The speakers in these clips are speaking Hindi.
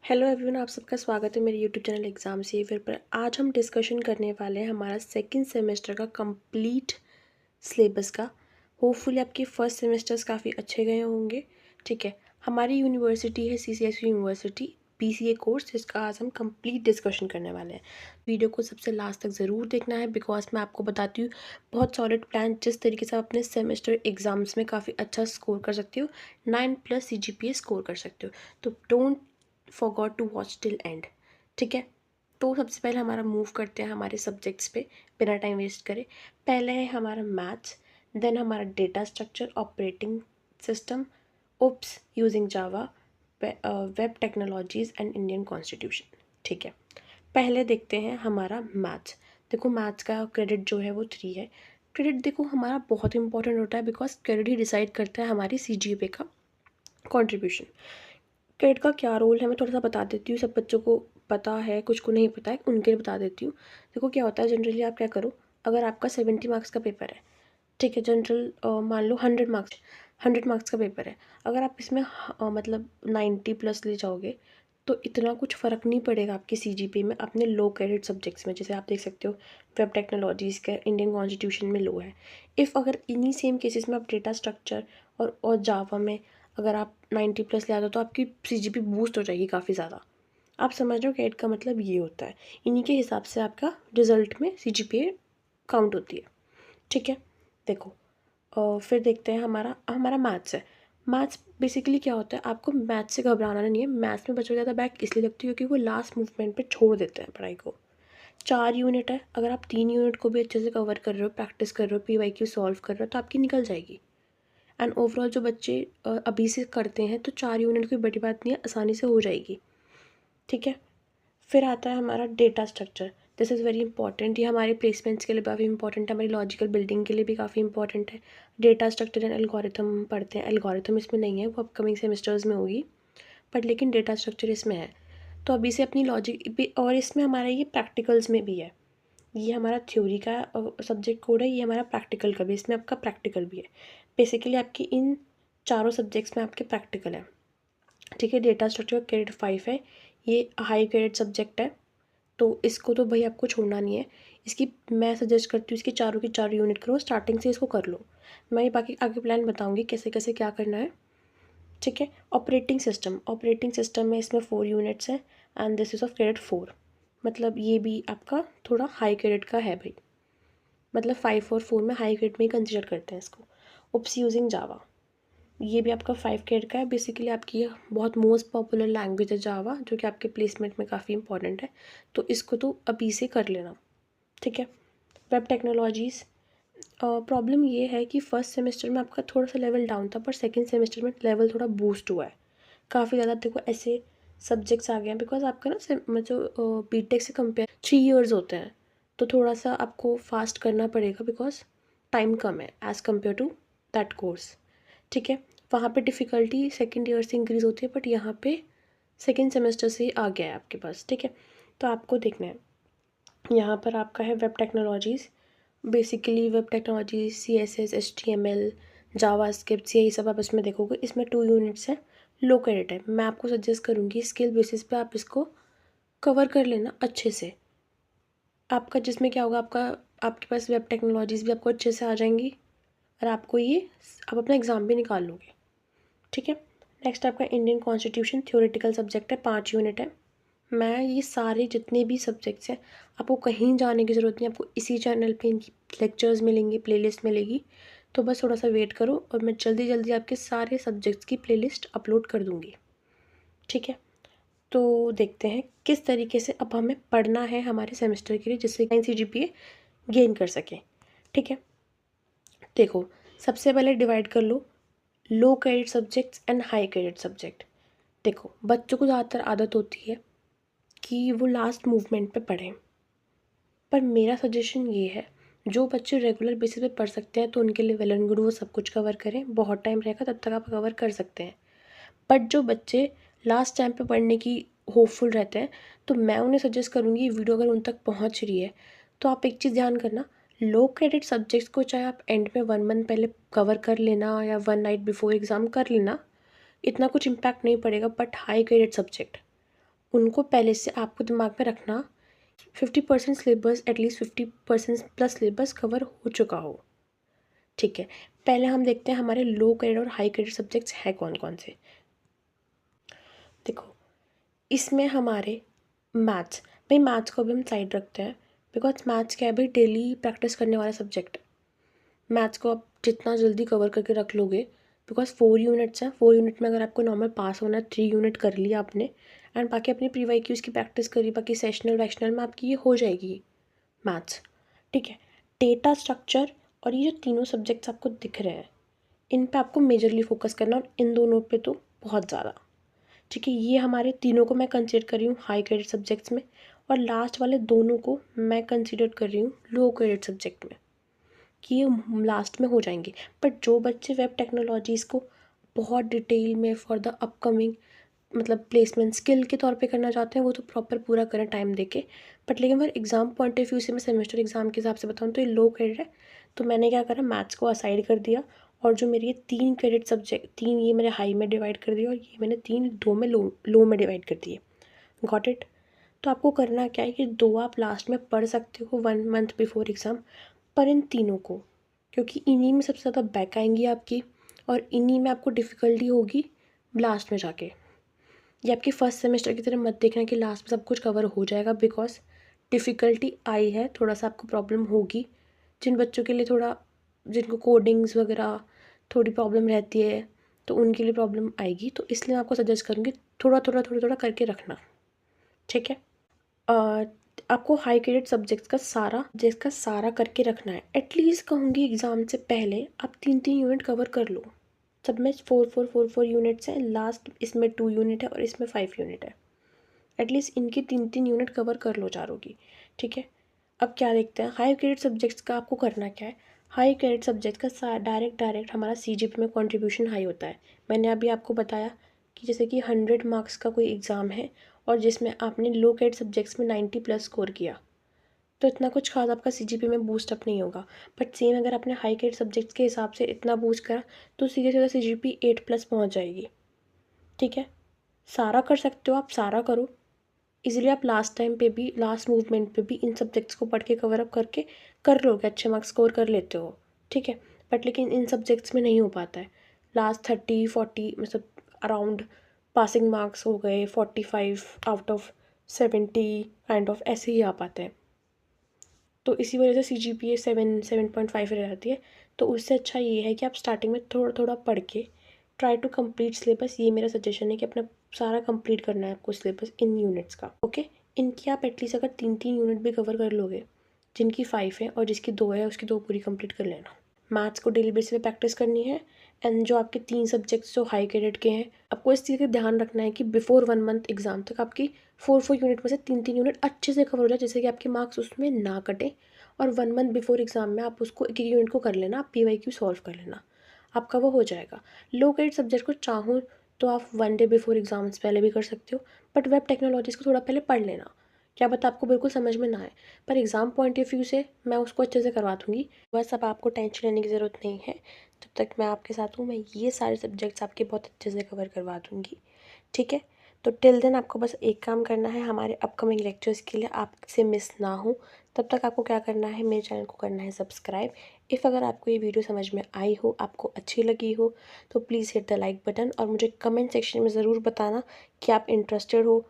हेलो एवरीवन, आप सबका स्वागत है मेरे यूट्यूब चैनल एग्ज़ाम सेवियर पर। आज हम डिस्कशन करने वाले हैं हमारा सेकंड सेमेस्टर का कंप्लीट सिलेबस का। होपफुली आपके फर्स्ट सेमेस्टर्स काफ़ी अच्छे गए होंगे। ठीक है, हमारी यूनिवर्सिटी है CCSU यूनिवर्सिटी BCA कोर्स, जिसका आज हम कंप्लीट डिस्कशन करने वाले हैं। वीडियो को सबसे लास्ट तक ज़रूर देखना है, बिकॉज मैं आपको बताती हूँ बहुत सॉलिड प्लान जिस तरीके से आप अपने सेमेस्टर एग्ज़ाम्स में काफ़ी अच्छा स्कोर कर सकते हो, 9+ CGPA स्कोर कर सकते हो। तो don't forgot to watch till end. ठीक है, तो सबसे पहले हमारा मूव करते हैं हमारे सब्जेक्ट्स पे बिना टाइम वेस्ट करे। पहले है हमारा मैथ्स, देन हमारा data structure, operating system, OOPS using Java, web technologies and Indian constitution. ठीक है, पहले देखते हैं हमारा मैथ्स। देखो, मैथ्स का क्रेडिट जो है वो 3 है। क्रेडिट देखो हमारा बहुत इंपॉर्टेंट होता है, बिकॉज क्रेडिट ही डिसाइड करता है हमारी CGPA का कॉन्ट्रीब्यूशन। क्रेडिट का क्या रोल है मैं थोड़ा सा बता देती हूँ। सब बच्चों को पता है, कुछ को नहीं पता है, उनके लिए बता देती हूँ। देखो क्या होता है, जनरली आप क्या करो, अगर आपका 70 मार्क्स का पेपर है, ठीक है, जनरल मान लो 100 मार्क्स का पेपर है। अगर आप इसमें मतलब 90+ ले जाओगे तो इतना कुछ फ़र्क नहीं पड़ेगा आपकी CGPA में अपने लो क्रेडिट सब्जेक्ट्स में। जैसे आप देख सकते हो वेब टेक्नोलॉजीज़ का इंडियन कॉन्स्टिट्यूशन में लो है। इफ़ अगर इन्हीं सेम केसेस में आप डेटा स्ट्रक्चर और जावा में अगर आप 90+ ले आते हो तो आपकी CGPA बूस्ट हो जाएगी काफ़ी ज़्यादा। आप समझ रहे हो, क्रेडिट का मतलब ये होता है। इन्हीं के हिसाब से आपका रिजल्ट में CGPA काउंट होती है। ठीक है, देखो फिर देखते हैं हमारा हमारा मैथ्स है। मैथ्स बेसिकली क्या होता है, आपको मैथ्स से घबराना नहीं है। मैथ्स में बच्चों ज़्यादा बैक इसलिए लगती है क्योंकि वो लास्ट मूवमेंट पे छोड़ देते हैं पढ़ाई को। 4 यूनिट है, अगर आप 3 यूनिट को भी अच्छे से कवर कर रहे हो, प्रैक्टिस कर रहे हो, PYQ सॉल्व कर रहे हो, तो आपकी निकल जाएगी। एंड ओवरऑल जो बच्चे अभी से करते हैं तो 4 यूनिट कोई बड़ी बात नहीं है, आसानी से हो जाएगी। ठीक है, फिर आता है हमारा data structure. This is very important. ये हमारे प्लेसमेंट्स के लिए काफ़ी इंपॉर्टेंट है, हमारी लॉजिकल बिल्डिंग के लिए भी काफ़ी इंपॉर्टेंट है। डेटा स्ट्रक्चर एंड एल्गोरिथम पढ़ते हैं। एल्गोरिथम इसमें नहीं है, वो अपकमिंग सेमेस्टर्स में होगी, बट लेकिन डेटा स्ट्रक्चर इसमें है। तो अभी से अपनी लॉजिक भी, और इसमें हमारा ये प्रैक्टिकल्स में भी है। ये हमारा थ्योरी का सब्जेक्ट कोड है, ये हमारा प्रैक्टिकल का भी, इसमें आपका प्रैक्टिकल भी है। बेसिकली आपकी इन चारों सब्जेक्ट्स में आपके प्रैक्टिकल है। ठीक है, डेटा स्ट्रक्चर क्रेडिट 5 है, ये हाई क्रेडिट सब्जेक्ट है, तो इसको तो भाई आपको छोड़ना नहीं है। इसकी मैं सजेस्ट करती हूँ इसकी चारों की चारों यूनिट करो, स्टार्टिंग से इसको कर लो। मैं ये बाकी आगे प्लान बताऊँगी कैसे कैसे क्या करना है। ठीक है, ऑपरेटिंग सिस्टम में इसमें 4 यूनिट्स है and this is of credit 4। मतलब ये भी आपका थोड़ा हाई क्रेडिट का है भाई, मतलब 5 और 4 में हाई क्रेडिट में ही कंसिडर करते हैं इसको। ओप्स यूजिंग जावा, ये भी आपका 5 क्रेडिट का है। बेसिकली आपकी ये बहुत मोस्ट पॉपुलर लैंग्वेज है जावा, जो कि आपके प्लेसमेंट में काफ़ी इंपॉर्टेंट है, तो इसको तो अभी से कर लेना। ठीक है, वेब टेक्नोलॉजीज़, प्रॉब्लम ये है कि फर्स्ट सेमेस्टर में आपका थोड़ा सा लेवल डाउन था, पर सेकंड सेमेस्टर में लेवल थोड़ा बूस्ट हुआ है काफ़ी ज़्यादा। देखो ऐसे सब्जेक्ट्स आ गए हैं, बिकॉज आपका ना जो BTech से कंपेयर 3 इयर्स होते हैं, तो थोड़ा सा आपको फास्ट करना पड़ेगा, बिकॉज टाइम कम है as compare to that course. ठीक है, वहाँ पे डिफ़िकल्टी सेकंड ईयर से इंक्रीज़ होती है, बट यहाँ पे सेकंड सेमेस्टर से आ गया है आपके पास। ठीक है, तो आपको देखना है, यहाँ पर आपका है web technologies. Basically web technology CSS HTML JavaScript, यही सब आप इसमें देखोगे। इसमें 2 यूनिट्स हैं, लो क्रेडिट है। मैं आपको सजेस्ट करूँगी स्किल बेसिस पे आप इसको कवर कर लेना अच्छे से। आपका जिसमें क्या होगा, आपके पास वेब टेक्नोलॉजीज़ भी आपको अच्छे से आ जाएंगी, और आपको ये आप अपना एग्ज़ाम भी निकाल लोगे। ठीक है, नेक्स्ट आपका इंडियन कॉन्स्टिट्यूशन थ्योरेटिकल सब्जेक्ट है, 5 यूनिट है। मैं ये सारे जितने भी सब्जेक्ट्स हैं, आपको कहीं जाने की ज़रूरत नहीं, आपको इसी चैनल पे इनकी लेक्चर्स मिलेंगी, प्लेलिस्ट मिलेगी। तो बस थोड़ा सा वेट करो और मैं जल्दी जल्दी आपके सारे सब्जेक्ट्स की प्लेलिस्ट अपलोड कर दूँगी। ठीक है, तो देखते हैं किस तरीके से अब हमें पढ़ना है हमारे सेमेस्टर के लिए, जिससे कि CGPA गेन कर सकें। ठीक है, देखो सबसे पहले डिवाइड कर लो low credit subjects and high credit subject. देखो बच्चों को ज़्यादातर आदत होती है कि वो लास्ट मूवमेंट पे पढ़ें, पर मेरा सजेशन ये है, जो बच्चे रेगुलर बेसिस पे पढ़ सकते हैं तो उनके लिए वेल एंड गुड, वो सब कुछ कवर करें। बहुत टाइम रहेगा तब तक आप कवर कर सकते हैं। बट जो बच्चे लास्ट टाइम पे पढ़ने की होपफुल रहते हैं, तो मैं उन्हें सजेस्ट करूँगी, वीडियो अगर उन तक पहुँच रही है तो आप एक चीज़ ध्यान करना, लो क्रेडिट सब्जेक्ट्स को चाहे आप एंड में 1 मंथ पहले कवर कर लेना या 1 नाइट बिफोर एग्ज़ाम कर लेना, इतना कुछ इम्पैक्ट नहीं पड़ेगा। बट हाई क्रेडिट सब्जेक्ट उनको पहले से आपको दिमाग में रखना 50% syllabus, at least 50% plus syllabus cover हो चुका हो। ठीक है, पहले हम देखते हैं हमारे लो क्रेडिट और हाई क्रेडिट सब्जेक्ट्स हैं कौन कौन से। देखो, इसमें हमारे मैथ्स, भाई मैथ्स को भी हम साइड रखते हैं बिकॉज मैथ्स क्या है भाई, डेली प्रैक्टिस करने वाला सब्जेक्ट है। मैथ्स को आप जितना जल्दी कवर करके रख लोगे, बिकॉज 4 यूनिट्स हैं, 4 यूनिट में अगर आपको नॉर्मल पास होना है 3 यूनिट कर लिया आपने, एंड बाकी अपनी प्री वाई क्यूज़ की प्रैक्टिस करी, बाकी सेशनल वैक्शनल में आपकी ये हो जाएगी मैथ्स। ठीक है, डेटा स्ट्रक्चर और ये जो तीनों सब्जेक्ट्स आपको दिख रहे हैं, इन पे आपको मेजरली फोकस करना, और इन दोनों पे तो बहुत ज़्यादा। ठीक है, ये हमारे तीनों को मैं कंसिडर कर रही हूँ हाई क्रेडिट सब्जेक्ट्स में, और लास्ट वाले दोनों को मैं कंसिडर कर रही हूँ लो क्रेडिट सब्जेक्ट में, कि ये लास्ट में हो जाएंगे। बट जो बच्चे वेब टेक्नोलॉजीज़ को बहुत डिटेल में फॉर द अपकमिंग मतलब प्लेसमेंट स्किल के तौर पे करना चाहते हैं, वो तो प्रॉपर पूरा करें टाइम देके। बट लेकिन फिर एग्ज़ाम पॉइंट ऑफ व्यू से, मैं सेमेस्टर एग्ज़ाम के हिसाब से बताऊँ तो ये लो क्रेडिट है, तो मैंने क्या करा, मैथ्स को असाइड कर दिया, और जो मेरी ये 3 क्रेडिट सब्जेक्ट, 3 ये मैंने हाई में डिवाइड कर दिया, और ये मैंने 3 2 में लो में डिवाइड कर दिए। Got it. तो आपको करना क्या है कि 2 आप लास्ट में पढ़ सकते हो 1 मंथ बिफोर एग्ज़ाम, पर इन तीनों को, क्योंकि इन्हीं में सबसे ज़्यादा बैक आएंगी आपकी, और इन्हीं में आपको डिफ़िकल्टी होगी लास्ट में जाके। ये आपके फर्स्ट सेमेस्टर की तरह मत देखना कि लास्ट में सब कुछ कवर हो जाएगा, बिकॉज डिफ़िकल्टी आई है, थोड़ा सा आपको प्रॉब्लम होगी। जिन बच्चों के लिए थोड़ा, जिनको कोडिंग्स वगैरह थोड़ी प्रॉब्लम रहती है, तो उनके लिए प्रॉब्लम आएगी, तो इसलिए मैं आपको सजेस्ट करूँगी थोड़ा थोड़ा करके रखना। ठीक है, आपको हाई क्रेडिट सब्जेक्ट्स का सारा, जिसका सारा करके रखना है। एटलीस्ट कहूँगी एग्ज़ाम से पहले आप 3-3 यूनिट कवर कर लो। सब में 4 यूनिट्स हैं, लास्ट इसमें 2 यूनिट है और इसमें 5 यूनिट है। एटलीस्ट इनकी 3-3 यूनिट कवर कर लो चारों की। ठीक है, अब क्या देखते हैं हाई क्रेडिट सब्जेक्ट्स का आपको करना क्या है। हाई क्रेडिट सब्जेक्ट का डायरेक्ट हमारा CGP में कंट्रीब्यूशन हाई होता है। मैंने अभी आपको बताया कि जैसे कि 100 मार्क्स का कोई एग्ज़ाम है, और जिसमें आपने लो क्रेडिट सब्जेक्ट्स में 90 प्लस स्कोर किया, तो इतना कुछ खास आपका CGP में बूस्ट अप नहीं होगा। बट सेम अगर आपने हाई क्रेडिट सब्जेक्ट्स के हिसाब से इतना बूस्ट करा, तो सीधे सीधा CGP 8+ पहुँच जाएगी। ठीक है, सारा कर सकते हो आप, सारा करो इजीली। आप लास्ट टाइम पे भी, लास्ट मूवमेंट पे भी इन सब्जेक्ट्स को पढ़ के कवर अप करके कर लोगे, अच्छे मार्क्स स्कोर कर लेते हो। ठीक है, बट लेकिन इन सब्जेक्ट्स में नहीं हो पाता है। लास्ट 30-40 मतलब अराउंड पासिंग मार्क्स हो गए 45 आउट ऑफ 70 काइंड ऑफ, ऐसे ही आ पाते हैं। तो इसी वजह से CGPA 7.5 रह जाती है। तो उससे अच्छा ये है कि आप स्टार्टिंग में थोड़ा थोड़ा पढ़ के ट्राई टू कंप्लीट सिलेबस। ये मेरा सजेशन है कि अपना सारा कंप्लीट करना है आपको सिलेबस इन यूनिट्स का। ओके, इनकी आप एटलीस्ट अगर 3-3 यूनिट भी कवर कर लोगे, जिनकी 5 है और जिसकी 2 है उसकी 2 पूरी कंप्लीट कर लेना। मैथ्स को डेली बेसिस पे प्रैक्टिस करनी है, एंड जो आपके 3 सब्जेक्ट्स जो हाई क्रेडिट के हैं, आपको इस चीज़ का ध्यान रखना है कि बिफोर 1 मंथ एग्जाम तक आपकी 4 यूनिट में से 3-3 यूनिट अच्छे से कवर हो जाए, जिससे कि आपके मार्क्स उसमें ना कटे, और 1 मंथ बिफोर एग्जाम में आप उसको एक एक यूनिट को कर लेना, आप PYQ सॉल्व कर लेना, आपका वो हो जाएगा। लो क्रेडिट सब्जेक्ट को चाहूँ तो आप 1 डे बिफोर एग्जाम्स पहले भी कर सकते हो, बट वेब टेक्नोलॉजीज़ को थोड़ा पहले पढ़ लेना। क्या पता आपको बिल्कुल समझ में ना आए, पर एग्ज़ाम पॉइंट ऑफ व्यू से मैं उसको अच्छे से करवा दूँगी। बस अब आपको टेंशन लेने की ज़रूरत नहीं है, जब तक मैं आपके साथ हूँ मैं ये सारे सब्जेक्ट्स आपके बहुत अच्छे से कवर करवा दूँगी। ठीक है, तो टिल देन आपको बस एक काम करना है, हमारे अपकमिंग लेक्चर्स के लिए आपसे मिस ना हो, तब तक आपको क्या करना है, मेरे चैनल को करना है सब्सक्राइब। इफ़ अगर आपको ये वीडियो समझ में आई हो, आपको अच्छी लगी हो, तो please hit the like button, और मुझे कमेंट सेक्शन में ज़रूर बताना कि आप इंटरेस्टेड हो।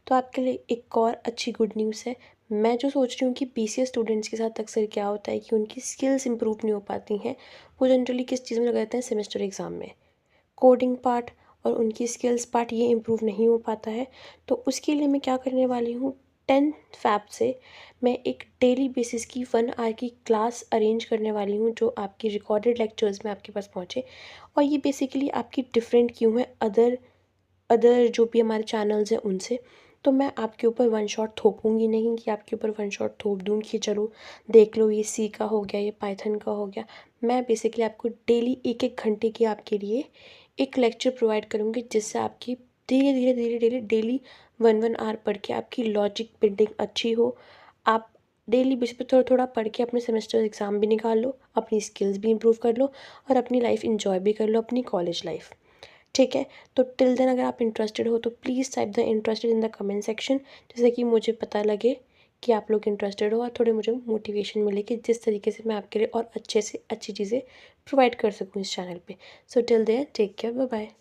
तो आपके लिए एक और अच्छी गुड न्यूज़ है। मैं जो सोच रही हूँ कि BCA स्टूडेंट्स के साथ अक्सर क्या होता है कि उनकी स्किल्स इंप्रूव नहीं हो पाती हैं। वो जनरली किस चीज़ में लग जाते हैं, सेमेस्टर एग्ज़ाम में, कोडिंग पार्ट, और उनकी स्किल्स पार्ट ये इम्प्रूव नहीं हो पाता है। तो उसके लिए मैं क्या करने वाली हूँ, 10 फ़ैब से मैं एक डेली बेसिस की 1 आवर की क्लास अरेंज करने वाली हूँ, जो आपकी रिकॉर्डेड लेक्चर्स में आपके पास पहुँचे। और ये बेसिकली आपकी डिफरेंट क्यों है अदर अदर जो भी हमारे चैनल्स हैं उनसे। तो मैं आपके ऊपर वन शॉट थोपूंगी नहीं, कि आपके ऊपर वन शॉट थोप दूँ कि चलो देख लो ये C का हो गया, ये पाइथन का हो गया। मैं बेसिकली आपको डेली 1-1 घंटे की आपके लिए एक लेक्चर प्रोवाइड करूँगी, जिससे आपकी धीरे धीरे धीरे धीरे डेली 1-1 आवर पढ़ के आपकी लॉजिक बिल्डिंग अच्छी हो। आप डेली बेसिस पे थोड़ा थोड़ा पढ़ के अपने सेमेस्टर एग्ज़ाम भी निकाल लो, अपनी स्किल्स भी इम्प्रूव कर लो, और अपनी लाइफ इंजॉय भी कर लो, अपनी कॉलेज लाइफ। ठीक है। तो टिल देन अगर आप इंटरेस्टेड हो तो please type the interested in the comment section, जिससे कि मुझे पता लगे कि आप लोग इंटरेस्टेड हो और थोड़ी मुझे मोटिवेशन मिले कि जिस तरीके से मैं आपके लिए और अच्छे से अच्छी चीज़ें प्रोवाइड कर सकूँ इस चैनल पे। So till then take care, bye bye.